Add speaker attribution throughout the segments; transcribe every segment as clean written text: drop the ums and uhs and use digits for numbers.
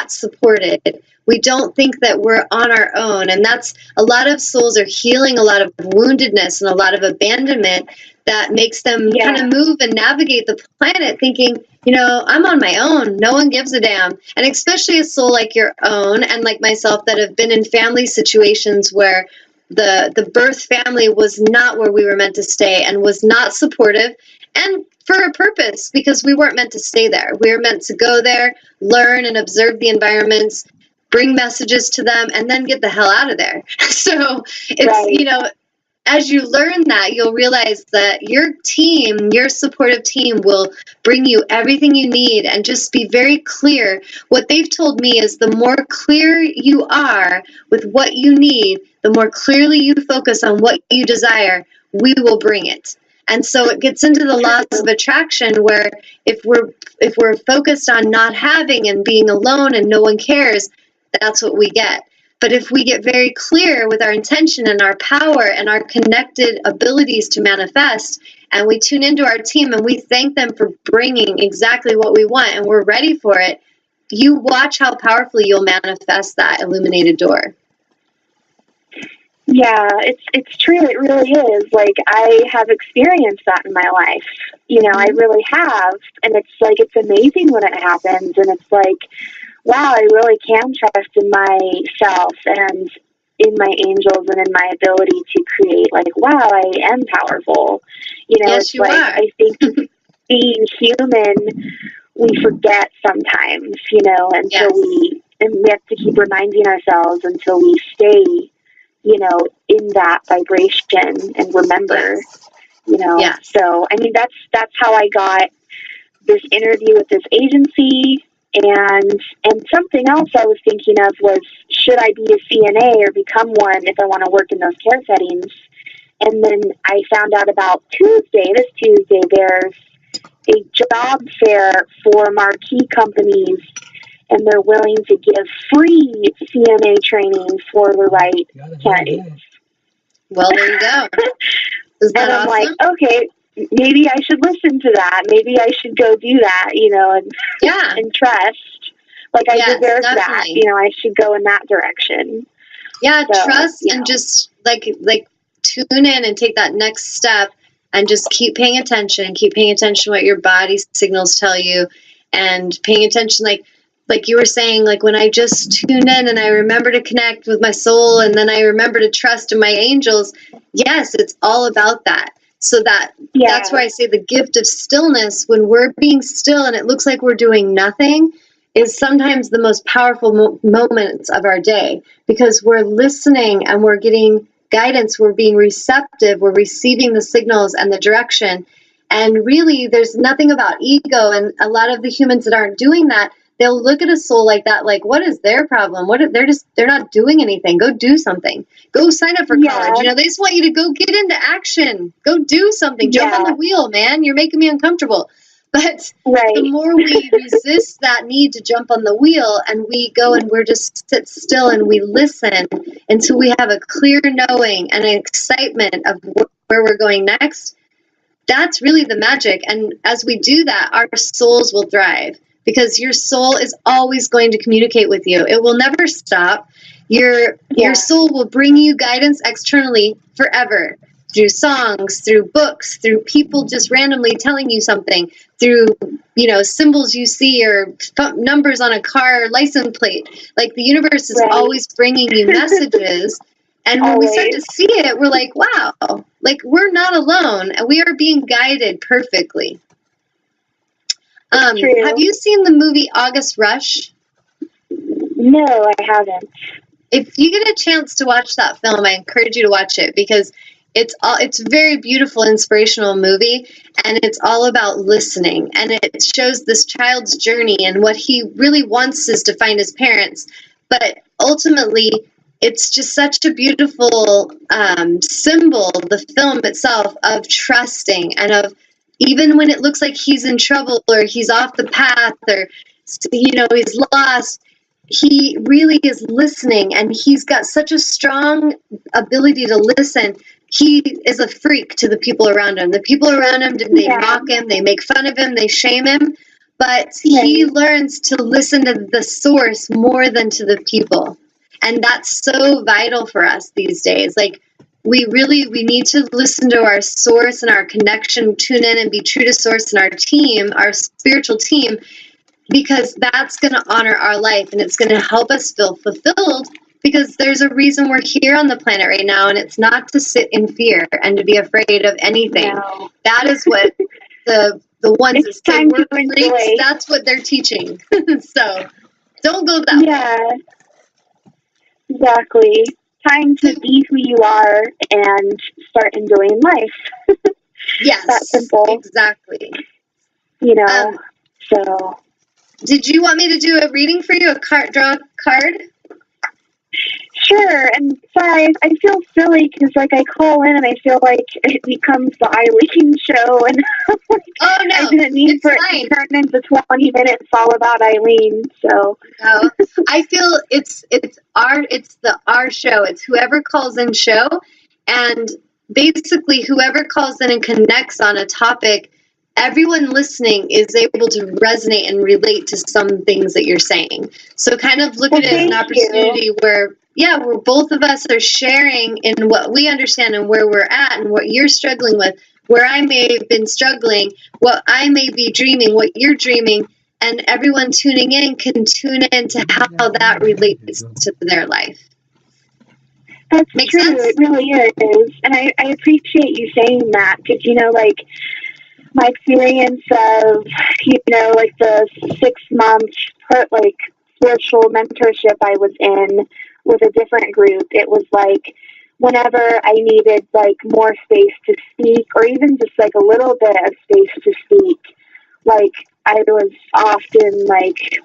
Speaker 1: supported. We don't think that we're on our own. And that's a lot of souls are healing a lot of woundedness and a lot of abandonment that makes them kind of move and navigate the planet thinking, I'm on my own. No one gives a damn. And especially a soul like your own and like myself that have been in family situations where the birth family was not where we were meant to stay and was not supportive, and for a purpose, because we weren't meant to stay there. We were meant to go there, learn and observe the environments, bring messages to them, and then get the hell out of there. So it's, as you learn that, you'll realize that your team, your supportive team, will bring you everything you need, and just be very clear. What they've told me is the more clear you are with what you need, the more clearly you focus on what you desire, we will bring it. And so it gets into the laws of attraction, where if we're focused on not having and being alone and no one cares, that's what we get. But if we get very clear with our intention and our power and our connected abilities to manifest, and we tune into our team and we thank them for bringing exactly what we want and we're ready for it, you watch how powerfully you'll manifest that illuminated door.
Speaker 2: Yeah, it's true. It really is. Like, I have experienced that in my life. I really have. And it's like, it's amazing when it happens. And it's like, wow, I really can trust in myself and in my angels and in my ability to create. Like, wow, I am powerful.
Speaker 1: Yes,
Speaker 2: it's
Speaker 1: you
Speaker 2: like,
Speaker 1: are.
Speaker 2: I think being human, we forget sometimes, and
Speaker 1: Yes.
Speaker 2: so we have to keep reminding ourselves until we stay, in that vibration and remember,
Speaker 1: Yes.
Speaker 2: So, I mean, that's how I got this interview with this agency. And something else I was thinking of was, should I be a CNA or become one if I want to work in those care settings? And then I found out about this Tuesday, there's a job fair for marquee companies, and they're willing to give free CNA training for the right candidates.
Speaker 1: Well, there you go. Is that
Speaker 2: and I'm
Speaker 1: awesome?
Speaker 2: like, okay, maybe I should listen to that. Maybe I should go do that, and trust. Like, I deserve
Speaker 1: definitely.
Speaker 2: that. I should go in that direction.
Speaker 1: Yeah, so, trust and just like tune in and take that next step and just keep paying attention. Keep paying attention to what your body signals tell you, and paying attention like you were saying, like when I just tune in and I remember to connect with my soul, and then I remember to trust in my angels. Yes, it's all about that. So that's where I say the gift of stillness, when we're being still and it looks like we're doing nothing, is sometimes the most powerful moments of our day, because we're listening and we're getting guidance, we're being receptive, we're receiving the signals and the direction. And really, there's nothing about ego, and a lot of the humans that aren't doing that, they'll look at a soul like that, like, what is their problem? They're not doing anything. Go do something. Go sign up for college. They just want you to go get into action. Go do something. Jump on the wheel, man. You're making me uncomfortable. But the more we resist that need to jump on the wheel, and we go and we're just sit still and we listen until we have a clear knowing and an excitement of where we're going next, that's really the magic. And as we do that, our souls will thrive, because your soul is always going to communicate with you. It will never stop. Your soul will bring you guidance externally forever, through songs, through books, through people just randomly telling you something, through, symbols you see, or numbers on a car license plate. Like, the universe is always bringing you messages. And when we start to see it, we're like, wow, like, we're not alone, and we are being guided perfectly. Have you seen the movie August Rush?
Speaker 2: No, I haven't.
Speaker 1: If you get a chance to watch that film, I encourage you to watch it, because it's a very beautiful, inspirational movie, and it's all about listening, and it shows this child's journey, and what he really wants is to find his parents, but ultimately it's just such a beautiful symbol, the film itself, of trusting, and of, even when it looks like he's in trouble or he's off the path, or he's lost, he really is listening, and he's got such a strong ability to listen. He is a freak to the people around him. The people around him, they mock him, they make fun of him, they shame him, but he learns to listen to the source more than to the people. And that's so vital for us these days. Like, we need to listen to our source and our connection, tune in and be true to source and our team, our spiritual team, because that's going to honor our life and it's going to help us feel fulfilled, because there's a reason we're here on the planet right now, and it's not to sit in fear and to be afraid of anything.
Speaker 2: No.
Speaker 1: That is what the ones
Speaker 2: It's
Speaker 1: that say
Speaker 2: time
Speaker 1: we're
Speaker 2: to enjoy.
Speaker 1: freaks, that's what they're teaching. So don't go that way.
Speaker 2: Yeah, exactly. Time to be who you are and start enjoying life.
Speaker 1: Yes,
Speaker 2: that simple.
Speaker 1: Exactly.
Speaker 2: You know, so.
Speaker 1: Did you want me to do a reading for you, draw a card?
Speaker 2: Sure, and sorry, I feel silly because, like, I call in and I feel like it becomes the Eileen show, and like,
Speaker 1: oh no,
Speaker 2: I didn't mean for it to turn into 20 minutes all about Eileen. So
Speaker 1: no, I feel it's our show. It's whoever calls in show, and basically whoever calls in and connects on a topic, everyone listening is able to resonate and relate to some things that you're saying. So kind of look at it as an opportunity where, yeah, where both of us are sharing in what we understand and where we're at and what you're struggling with, where I may have been struggling, what I may be dreaming, what you're dreaming, and everyone tuning in can tune in to how that relates to their life.
Speaker 2: That's true. Sense? It really is. And I appreciate you saying that, because, you know, like, my experience of, you know, like the 6-month like spiritual mentorship I was in with a different group, it was like whenever I needed like more space to speak, or even just like a little bit of space to speak, like I was often like,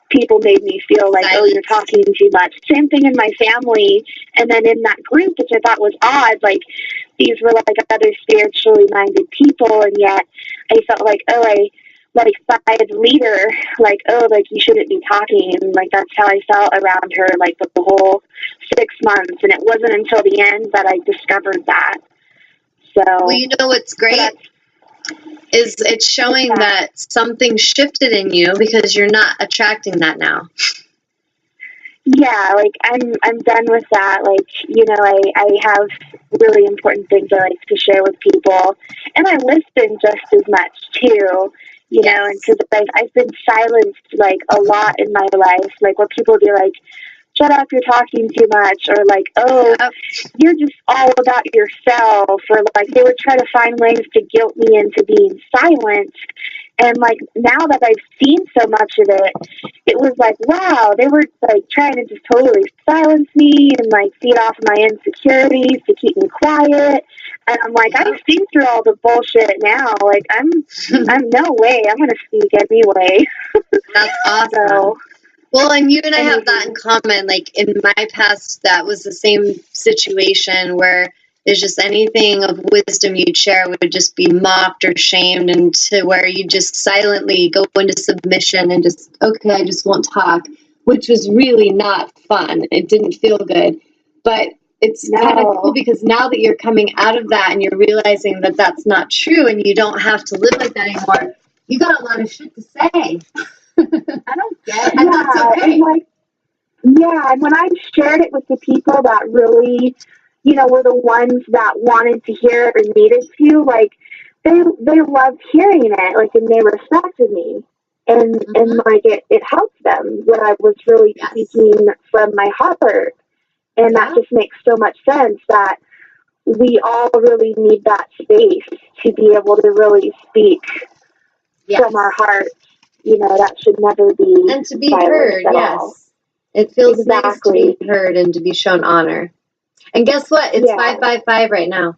Speaker 2: people made me feel like, oh, you're talking too much. Same thing in my family. And then in that group, which I thought was odd, like these were like other spiritually minded people, and yet I felt like, oh, I like by the leader, like, oh, like you shouldn't be talking, and like that's how I felt around her, like the whole 6 months. And it wasn't until the end that I discovered that. So,
Speaker 1: well, you know what's great is it's showing that something shifted in you because you're not attracting that now.
Speaker 2: Yeah, like I'm done with that. Like, you know, I have really important things I like to share with people, and I listen just as much too. You know, and because I've been silenced like a lot in my life, like where people be like, "Shut up, you're talking too much," or like, "Oh, you're just all about yourself," or like they would try to find ways to guilt me into being silent. And like now that I've seen so much of it, it was like, wow, they were like trying to just totally silence me and like feed off my insecurities to keep me quiet. And I'm like, I've seen through all the bullshit now. Like I'm no way, I'm gonna speak anyway.
Speaker 1: That's awesome. So, well, and you and I have that in common. Like in my past, that was the same situation where there's just anything of wisdom you'd share would just be mocked or shamed, and to where you just silently go into submission and just, okay, I just won't talk, which was really not fun. It didn't feel good. But it's kind of cool because now that you're coming out of that and you're realizing that that's not true and you don't have to live like that anymore, you got a lot of shit to say. I don't get it. And that's okay.
Speaker 2: And like, yeah, and when I shared it with the people that really, you know, were the ones that wanted to hear it or needed to, like, they loved hearing it, like, and they respected me. And, and like, it helped them when I was really speaking from my heart. And that just makes so much sense that we all really need that space to be able to really speak from our hearts. You know, that should never be
Speaker 1: and to be heard,
Speaker 2: all.
Speaker 1: It feels nice to be heard and to be shown honor. And guess what? It's 555 right now.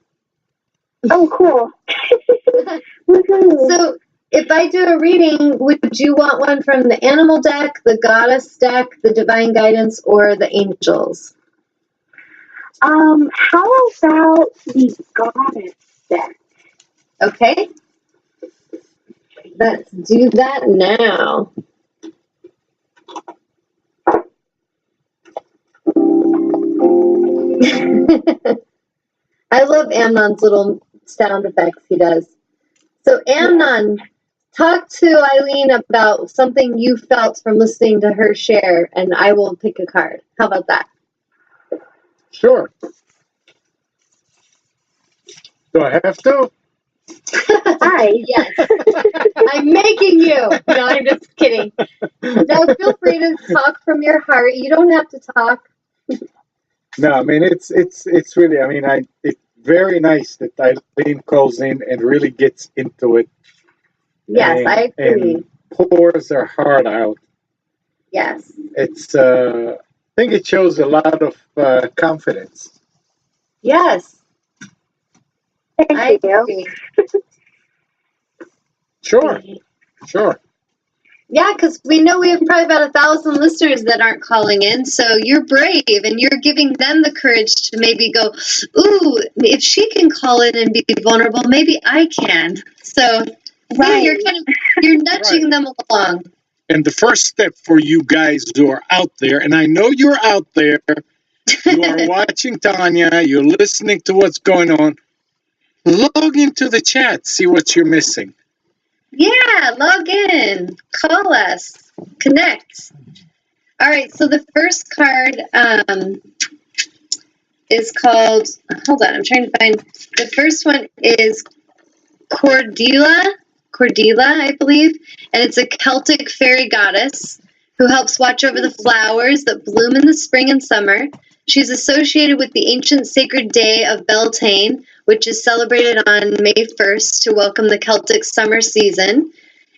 Speaker 2: Oh, cool.
Speaker 1: So if I do a reading, would you want one from the animal deck, the goddess deck, the divine guidance, or the angels?
Speaker 2: How about the goddess deck?
Speaker 1: Okay. Let's do that now. I love Amnon's little sound effects he does. So Amnon, talk to Eileen about something you felt from listening to her share, and I will pick a card. How about that?
Speaker 3: Sure. Do I have to?
Speaker 2: Hi.
Speaker 1: Yes. I'm making you. No, I'm just kidding. No, feel free to talk from your heart. You don't have to talk.
Speaker 3: No, I mean it's really. I mean, it's very nice that Eileen calls in and really gets into it.
Speaker 1: Yes, I agree.
Speaker 3: And pours her heart out.
Speaker 1: Yes.
Speaker 3: It's. I think it shows a lot of confidence.
Speaker 1: Yes.
Speaker 2: Thank you.
Speaker 1: Agree.
Speaker 3: Sure. Sure.
Speaker 1: Yeah, because we know we have probably about 1,000 listeners that aren't calling in. So you're brave, and you're giving them the courage to maybe go, ooh, if she can call in and be vulnerable, maybe I can. So
Speaker 2: Right.
Speaker 1: you're nudging them along.
Speaker 4: And the first step for you guys who are out there, and I know you're out there, you are watching Tanya, you're listening to what's going on, log into the chat, see what you're missing.
Speaker 1: Yeah, log in, call us, connect. All right, so the first card is called, hold on, I'm trying to find, the first one is Cordelia, I believe, and it's a Celtic fairy goddess who helps watch over the flowers that bloom in the spring and summer. She's associated with the ancient sacred day of Beltane, which is celebrated on May 1st to welcome the Celtic summer season.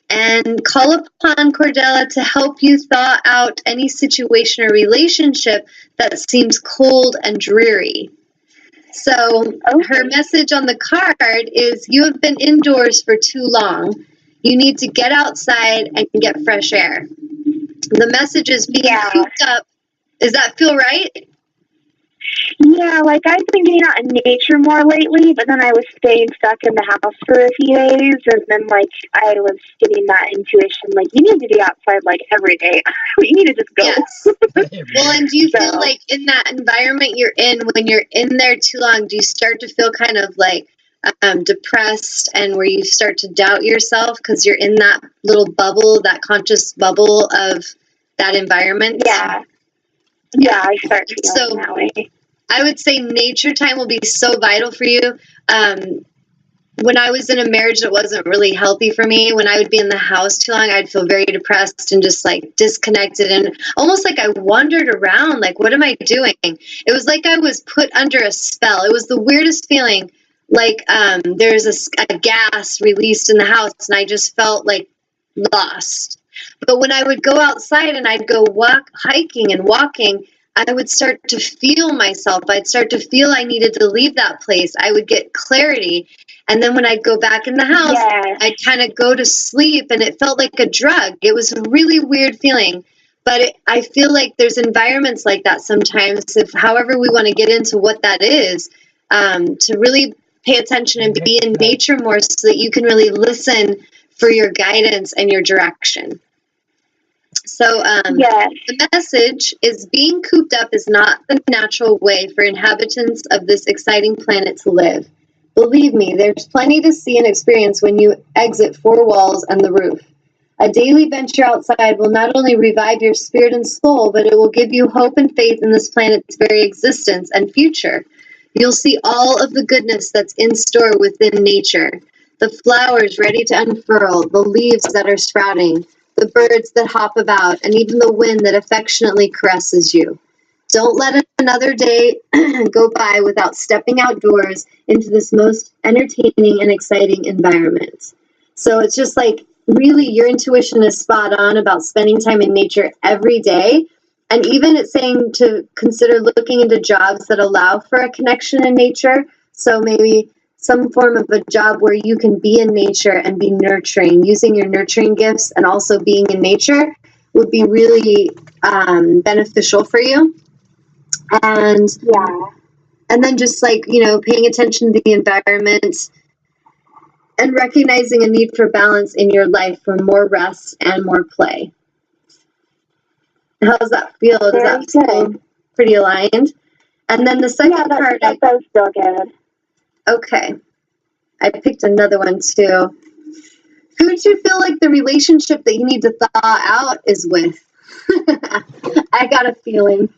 Speaker 1: And call upon Cordelia to help you thaw out any situation or relationship that seems cold and dreary. So her message on the card is, you have been indoors for too long. You need to get outside and get fresh air. The message is being cooped up. Does that feel right?
Speaker 2: Yeah, like I've been getting out in nature more lately, but then I was staying stuck in the house for a few days, and then like I was getting that intuition, like you need to be outside like every day. You need to just go.
Speaker 1: Yes. Well, and do you feel like in that environment you're in, when you're in there too long, do you start to feel kind of like depressed, and where you start to doubt yourself because you're in that little bubble, that conscious bubble of that environment?
Speaker 2: Yeah, I start feeling that way.
Speaker 1: I would say nature time will be so vital for you. When I was in a marriage that wasn't really healthy for me, when I would be in the house too long, I'd feel very depressed and just like disconnected, and almost like I wandered around, like, what am I doing? It was like I was put under a spell. It was the weirdest feeling. Like there's a gas released in the house, and I just felt like lost. But when I would go outside and I'd go hiking and walking, I would start to feel myself. I'd start to feel I needed to leave that place. I would get clarity. And then when I'd go back in the house, I'd kind of go to sleep, and it felt like a drug. It was a really weird feeling. But I feel like there's environments like that sometimes, if however we want to get into what that is, to really pay attention and be in nature more so that you can really listen for your guidance and your direction. So the message is, being cooped up is not the natural way for inhabitants of this exciting planet to live. Believe me, there's plenty to see and experience when you exit four walls and the roof. A daily venture outside will not only revive your spirit and soul, but it will give you hope and faith in this planet's very existence and future. You'll see all of the goodness that's in store within nature. The flowers ready to unfurl, the leaves that are sprouting, the birds that hop about, and even the wind that affectionately caresses you. Don't let another day go by without stepping outdoors into this most entertaining and exciting environment. So it's just like, really, your intuition is spot on about spending time in nature every day. And even it's saying to consider looking into jobs that allow for a connection in nature. So maybe some form of a job where you can be in nature and be nurturing, using your nurturing gifts, and also being in nature would be really beneficial for you. And then just like, paying attention to the environment and recognizing a need for balance in your life for more rest and more play. How does that feel? Does that feel pretty aligned? And then the second card,
Speaker 2: that does feel good.
Speaker 1: Okay. I picked another one too. Who do you feel like the relationship that you need to thaw out is with? I got a feeling.